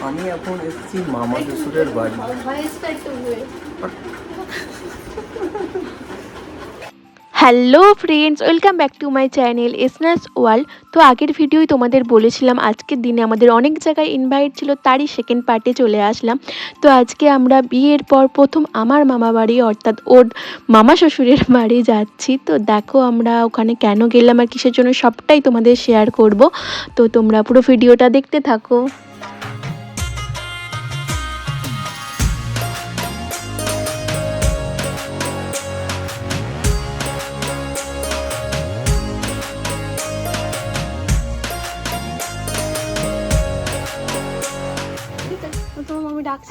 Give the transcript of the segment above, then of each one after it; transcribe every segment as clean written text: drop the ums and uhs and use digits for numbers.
আমি এখন এসেছি মামা শ্বশুরের বাড়ি। Hello friends, welcome back to my channel এসনাস ওয়ার্ল্ড। তো আগের ভিডিওই তোমাদের বলেছিলাম আজকের দিনে আমাদের অনেক জায়গায় ইনভাইট ছিল, তারই সেকেন্ড পার্টে চলে আসলাম। তো আজকে আমরা বিয়ের পর প্রথম আমার মামা বাড়ি অর্থাৎ ওর মামা শ্বশুরের বাড়ি যাচ্ছি। তো দেখো আমরা ওখানে কেন গেলাম আর কিসের জন্য সবটাই তোমাদের শেয়ার করব। তো তোমরা পুরো ভিডিওটা দেখতে থাকো।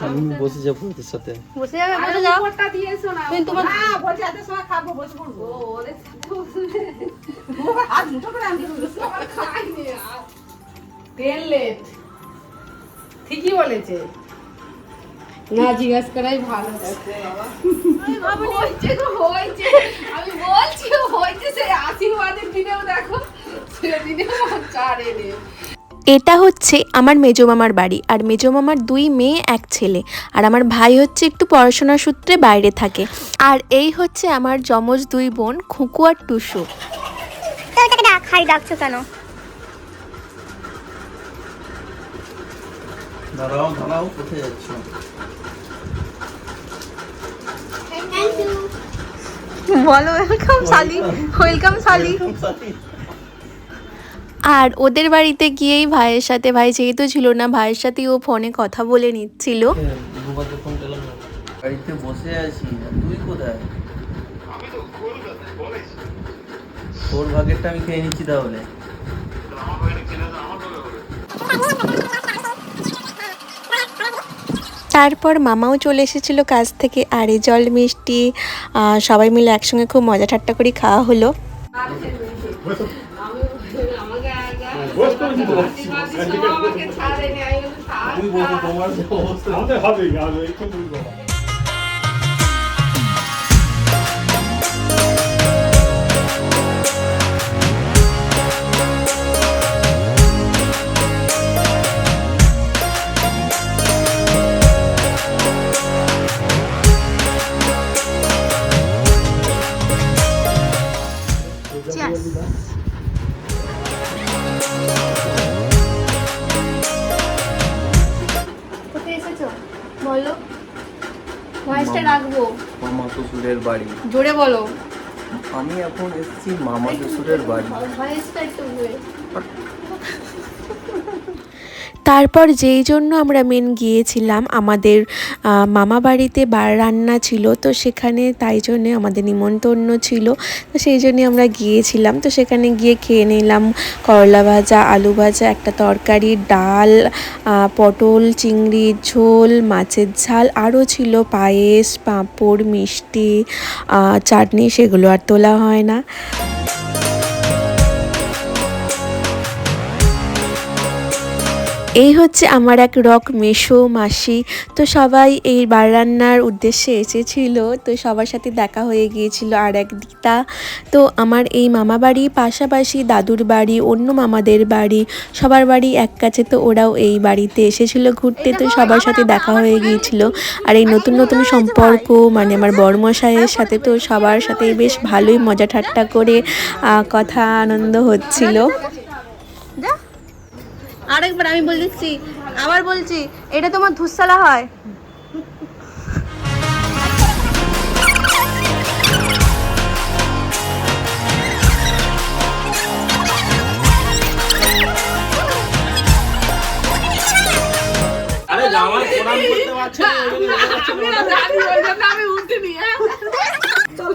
আমি বসে যাবো ওদের সাথে। বসে যাবে, বসে যাও। তুমি তোমার বসে এত সময় খাবো, বসে পড়বো। ওদের সাথে বসে হাত মুঠো করে আমি খাইনি। তেল লেট ঠিকই বলেছে না, জিজ্ঞেস করাই ভালো। আমি বলছি হয়েছে, সেই আশীর্বাদের দিনেও দেখো সেদিনেও চার এনে। এটা হচ্ছে আমার মেজো মামার বাড়ি, আর মেজো মামার 2 মেয়ে 1 ছেলে, আর আমার ভাই হচ্ছে একটু পড়াশোনার সূত্রে বাইরে থাকে। আর এই হচ্ছে আমার যমজ 2 বোন খুকু আর টুসু। ডাকছো কেন? দাঁড়াও দাঁড়াও, কোথায় যাচ্ছ? বলো ওয়েলকাম সালি, ওয়েলকাম সালি। আর ওদের বাড়িতে গিয়েই ভাইয়ের সাথে, ভাই যেহেতু ছিল না, ভাইয়ের সাথে ও ফোনে কথা বলে নিচ্ছিল। বাড়িতে বসে আছি, তুই কোথায়? তোর ভাগেরটা আমি খেয়ে নিচ্ছি তাহলে। তারপর মামাও চলে এসেছিল কাজ থেকে, আর এই জল মিষ্টি সবাই মিলে একসঙ্গে খুব মজা ঠাট্টা করে খাওয়া হলো। বলো, ভয়েসটা রাখবো। মামা শ্বশুরের বাড়ি। জোরে বলো। আমি এখন এসেছি মামা শ্বশুরের বাড়ি। ভয়েসটা একটু তারপর যেই জন্য আমরা মেন গিয়েছিলাম, আমাদের মামা বাড়িতে বার রান্না ছিল, তো সেখানে তাই জন্যে আমাদের নিমন্ত্রণ ছিল, তো সেই জন্যে আমরা গিয়েছিলাম। তো সেখানে গিয়ে খেয়ে নিলাম করলা ভাজা, আলু ভাজা, একটা তরকারি, ডাল, পটল চিংড়ির ঝোল, মাছের ঝাল, আরও ছিল পায়েস, পাঁপড়, মিষ্টি, চাটনি, সেগুলো আর তোলা হয় না। এই হচ্ছে আমার এক মেসো মাসি। তো সবাই এই বার রান্নার উদ্দেশ্যে এসেছিল, তো সবার সাথে দেখা হয়ে গিয়েছিল। আর এক দিদা, তো আমার এই মামা বাড়ি পাশাপাশি দাদুর বাড়ি, অন্য মামাদের বাড়ি, সবার বাড়ি এক কাছে, তো ওরাও এই বাড়িতে এসেছিল ঘুরতে, তো সবার সাথে দেখা হয়ে গিয়েছিল। আর এই নতুন নতুন সম্পর্ক, মানে আমার বড়মশাইয়ের সাথে, তো সবার সাথে বেশ ভালোই মজা ঠাট্টা করে কথা আনন্দ হচ্ছিল। আরেকবার আমি বলে দিচ্ছি, আবার বলছি, এটা তোমার ধুসালা হয়।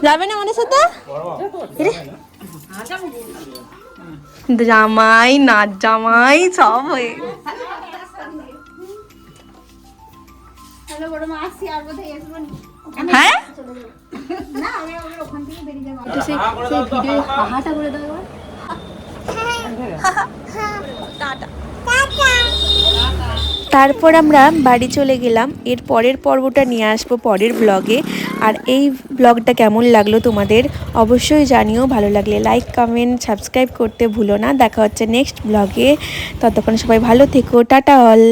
যাবে না আমাদের সাথে? জামাই নাচ জামাই সব হয়ে হ্যাঁ, তারপর আমরা বাড়ি চলে গেলাম। এর পরের পর্বটা নিয়ে আসবো পরের ব্লগে। আর এই ব্লগটা কেমন লাগলো তোমাদের অবশ্যই জানিও। ভালো লাগলে লাইক, কমেন্ট, সাবস্ক্রাইব করতে ভুলো না। দেখা হচ্ছে নেক্সট ব্লগে। ততক্ষণ সবাই ভালো থেকো, টাটা অল।